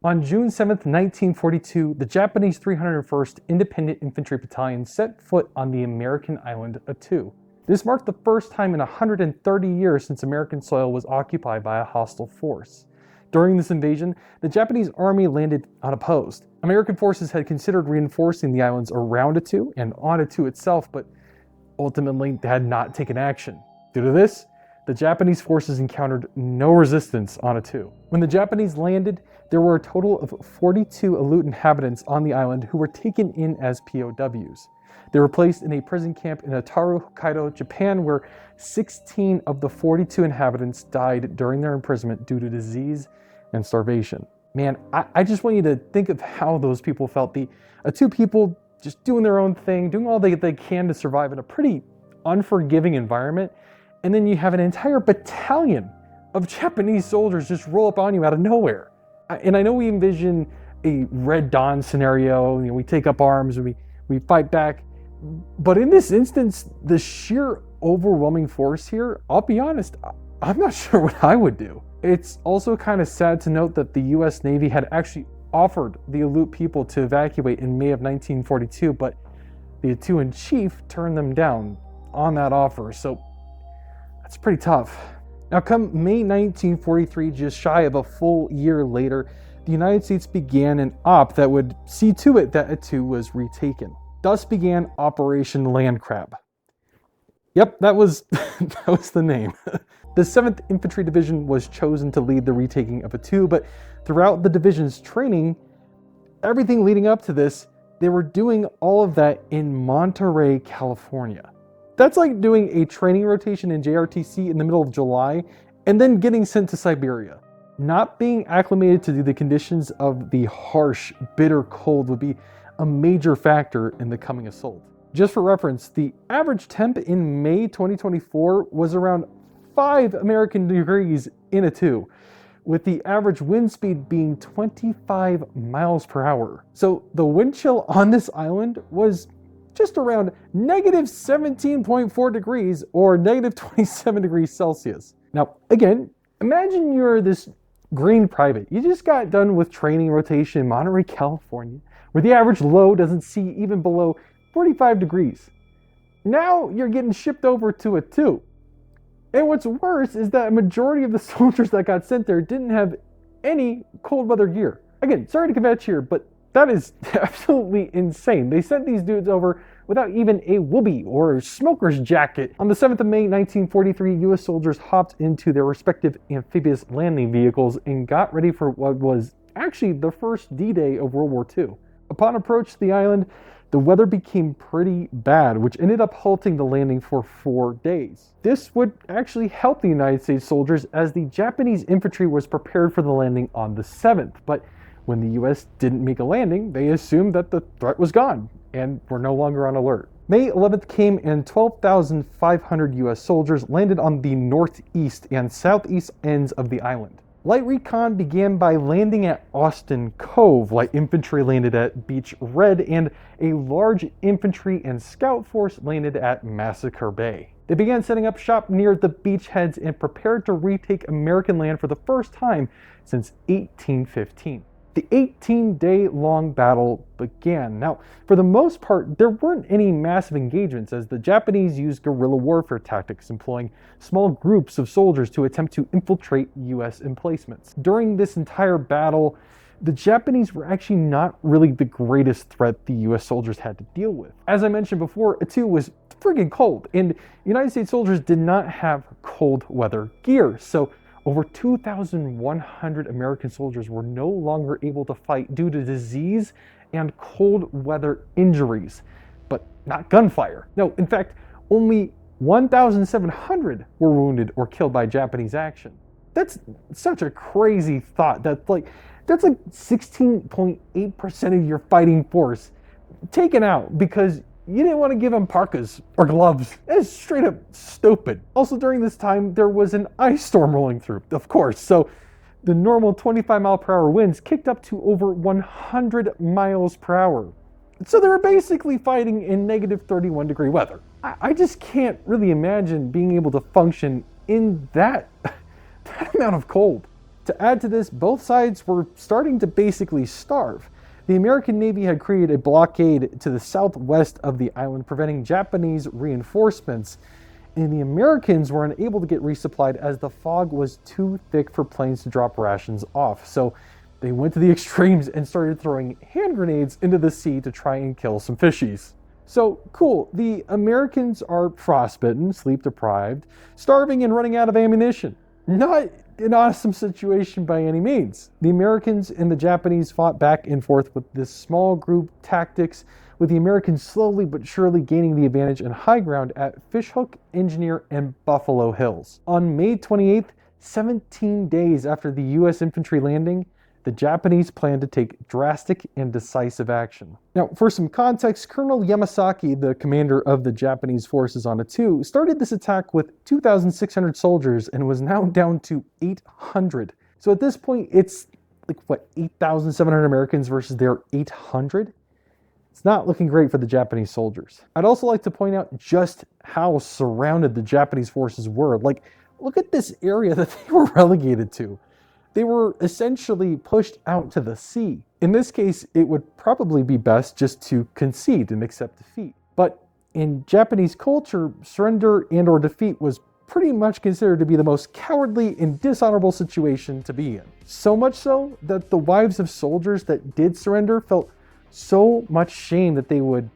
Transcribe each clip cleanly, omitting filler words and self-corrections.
On June 7, 1942, the Japanese 301st Independent Infantry Battalion set foot on the American island Attu. This marked the first time in 130 years since American soil was occupied by a hostile force. During this invasion, the Japanese army landed unopposed. American forces had considered reinforcing the islands around Attu and on Attu itself, but ultimately they had not taken action. Due to this, the Japanese forces encountered no resistance on Attu. When the Japanese landed, there were a total of 42 Aleut inhabitants on the island who were taken in as POWs. They were placed in a prison camp in Ataru, Hokkaido, Japan, where 16 of the 42 inhabitants died during their imprisonment due to disease and starvation. Man, I just want you to think of how those people felt. The Attu people just doing their own thing, doing all they can to survive in a pretty unforgiving environment. And then you have an entire battalion of Japanese soldiers just roll up on you out of nowhere. And I know we envision a Red Dawn scenario, we take up arms, we fight back. But in this instance, the sheer overwhelming force here, I'll be honest, I'm not sure what I would do. It's also kind of sad to note that the US Navy had actually offered the Aleut people to evacuate in May of 1942, but the Attu in chief turned them down on that offer. So that's pretty tough. Now, come May 1943, just shy of a full year later, the United States began an op that would see to it that Attu was retaken. Thus began Operation Landcrab. Yep, that was the name. The 7th Infantry Division was chosen to lead the retaking of Attu, but throughout the division's training, everything leading up to this, they were doing all of that in Monterey, California. That's like doing a training rotation in JRTC in the middle of July and then getting sent to Siberia. Not being acclimated to the conditions of the harsh, bitter cold would be a major factor in the coming assault. Just for reference, the average temp in May 2024 was around 5 American degrees in Attu, with the average wind speed being 25 miles per hour. So the wind chill on this island was just around negative 17.4 degrees or negative 27 degrees Celsius. Now, again, imagine you're this Green private. You just got done with training rotation in Monterey, California, where the average low doesn't see even below 45 degrees. Now you're getting shipped over to Attu. And what's worse is that a majority of the soldiers that got sent there didn't have any cold weather gear. Again, sorry to kvetch here, but that is absolutely insane. They sent these dudes over without even a whoopee or smoker's jacket. On the 7th of May, 1943, U.S. soldiers hopped into their respective amphibious landing vehicles and got ready for what was actually the first D-Day of World War II. Upon approach to the island, the weather became pretty bad, which ended up halting the landing for 4 days. This would actually help the United States soldiers as the Japanese infantry was prepared for the landing on the 7th. But when the US didn't make a landing, they assumed that the threat was gone and were no longer on alert. May 11th came and 12,500 US soldiers landed on the northeast and southeast ends of the island. Light recon began by landing at Austin Cove. Light infantry landed at Beach Red, and a large infantry and scout force landed at Massacre Bay. They began setting up shop near the beachheads and prepared to retake American land for the first time since 1815. The 18-day-long battle began. Now, for the most part, there weren't any massive engagements as the Japanese used guerrilla warfare tactics, employing small groups of soldiers to attempt to infiltrate US emplacements. During this entire battle, the Japanese were actually not really the greatest threat the US soldiers had to deal with. As I mentioned before, Attu was friggin' cold, and United States soldiers did not have cold weather gear, so over 2,100 American soldiers were no longer able to fight due to disease and cold weather injuries, but not gunfire. No, in fact, only 1,700 were wounded or killed by Japanese action. That's such a crazy thought. That's like 16.8% of your fighting force taken out because you didn't want to give them parkas or gloves. It's straight up stupid. Also, during this time, there was an ice storm rolling through, of course. So the normal 25-mile-per-hour winds kicked up to over 100 miles per hour. So they were basically fighting in negative 31-degree weather. I just can't really imagine being able to function in that amount of cold. To add to this, both sides were starting to basically starve. The American Navy had created a blockade to the southwest of the island, preventing Japanese reinforcements, and the Americans were unable to get resupplied as the fog was too thick for planes to drop rations off. So they went to the extremes and started throwing hand grenades into the sea to try and kill some fishies. So cool, the Americans are frostbitten, sleep deprived, starving and running out of ammunition. Not an awesome situation by any means. The Americans and the Japanese fought back and forth with this small group tactics, with the Americans slowly but surely gaining the advantage and high ground at Fishhook, Engineer, and Buffalo Hills. On May 28th, 17 days after the U.S. infantry landing, the Japanese planned to take drastic and decisive action. Now, for some context, Colonel Yamasaki, the commander of the Japanese forces on Attu, started this attack with 2,600 soldiers and was now down to 800. So at this point, it's like, what, 8,700 Americans versus their 800? It's not looking great for the Japanese soldiers. I'd also like to point out just how surrounded the Japanese forces were. Like, look at this area that they were relegated to. They were essentially pushed out to the sea. In this case, it would probably be best just to concede and accept defeat. But in Japanese culture, surrender and or defeat was pretty much considered to be the most cowardly and dishonorable situation to be in. So much so that the wives of soldiers that did surrender felt so much shame that they would.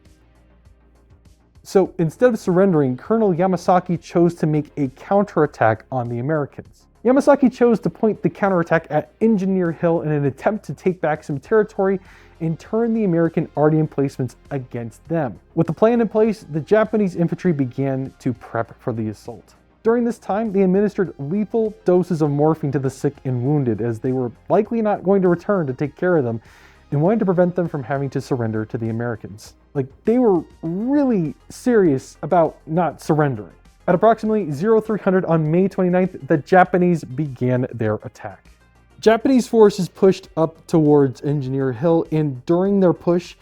So instead of surrendering, Colonel Yamasaki chose to make a counterattack on the Americans. Yamasaki chose to point the counterattack at Engineer Hill in an attempt to take back some territory and turn the American arty emplacements against them. With the plan in place, the Japanese infantry began to prep for the assault. During this time, they administered lethal doses of morphine to the sick and wounded, as they were likely not going to return to take care of them and wanted to prevent them from having to surrender to the Americans. Like, they were really serious about not surrendering. At approximately 0300 on May 29th, the Japanese began their attack. Japanese forces pushed up towards Engineer Hill, and during their push,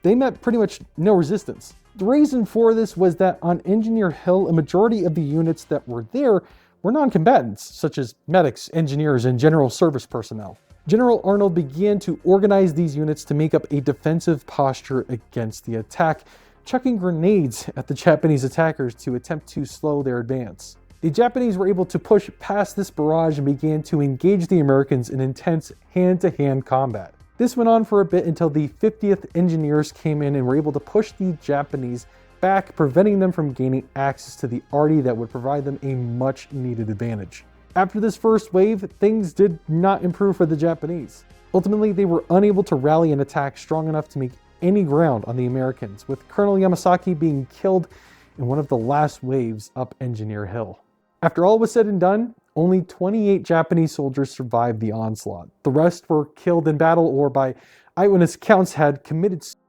they met pretty much no resistance. The reason for this was that on Engineer Hill, a majority of the units that were there were non-combatants, such as medics, engineers, and general service personnel. General Arnold began to organize these units to make up a defensive posture against the attack, chucking grenades at the Japanese attackers to attempt to slow their advance. The Japanese were able to push past this barrage and began to engage the Americans in intense hand-to-hand combat. This went on for a bit until the 50th Engineers came in and were able to push the Japanese back, preventing them from gaining access to the arty that would provide them a much-needed advantage. After this first wave, things did not improve for the Japanese. Ultimately, they were unable to rally an attack strong enough to make any ground on the Americans, with Colonel Yamasaki being killed in one of the last waves up Engineer Hill. After all was said and done, only 28 Japanese soldiers survived the onslaught. The rest were killed in battle or, by eyewitness accounts, had committed suicide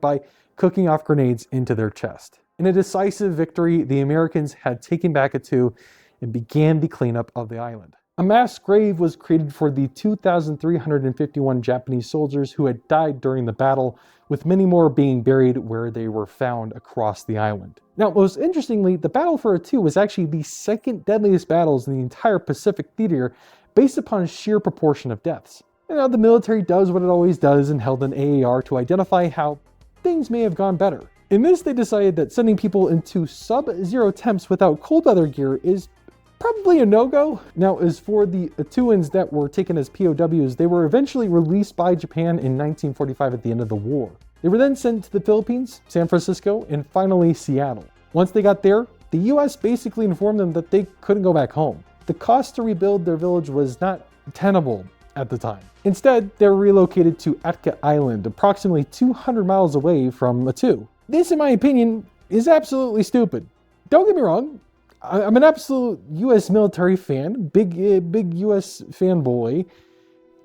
by cooking off grenades into their chest. In a decisive victory, the Americans had taken back Attu and began the cleanup of the island. A mass grave was created for the 2,351 Japanese soldiers who had died during the battle, with many more being buried where they were found across the island. Now, most interestingly, the battle for Attu was actually the second deadliest battles in the entire Pacific theater, based upon sheer proportion of deaths. And now the military does what it always does and held an AAR to identify how things may have gone better. In this, they decided that sending people into sub-zero temps without cold weather gear is probably a no-go. Now, as for the Attuans that were taken as POWs, they were eventually released by Japan in 1945 at the end of the war. They were then sent to the Philippines, San Francisco, and finally Seattle. Once they got there, the US basically informed them that they couldn't go back home. The cost to rebuild their village was not tenable at the time. Instead, they were relocated to Attu Island, approximately 200 miles away from Attu. This, in my opinion, is absolutely stupid. Don't get me wrong, I'm an absolute US military fan, big US fanboy,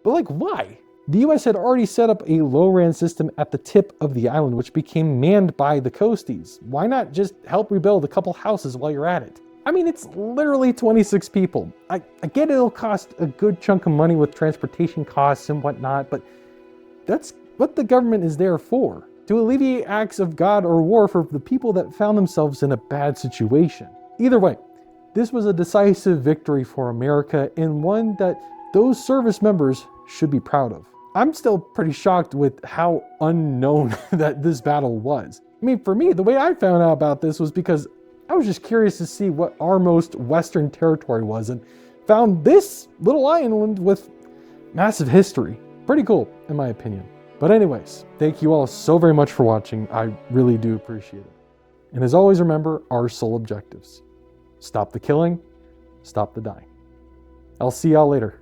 but like, why? The US had already set up a low-ran system at the tip of the island, which became manned by the coasties. Why not just help rebuild a couple houses while you're at it? I mean, it's literally 26 people. I get it'll cost a good chunk of money with transportation costs and whatnot, but that's what the government is there for, to alleviate acts of God or war for the people that found themselves in a bad situation. Either way, this was a decisive victory for America, and one that those service members should be proud of. I'm still pretty shocked with how unknown that this battle was. I mean, for me, the way I found out about this was because I was just curious to see what our most western territory was and found this little island with massive history. Pretty cool, in my opinion. But anyways, thank you all so very much for watching. I really do appreciate it. And as always, remember our sole objectives. Stop the killing, stop the dying. I'll see y'all later.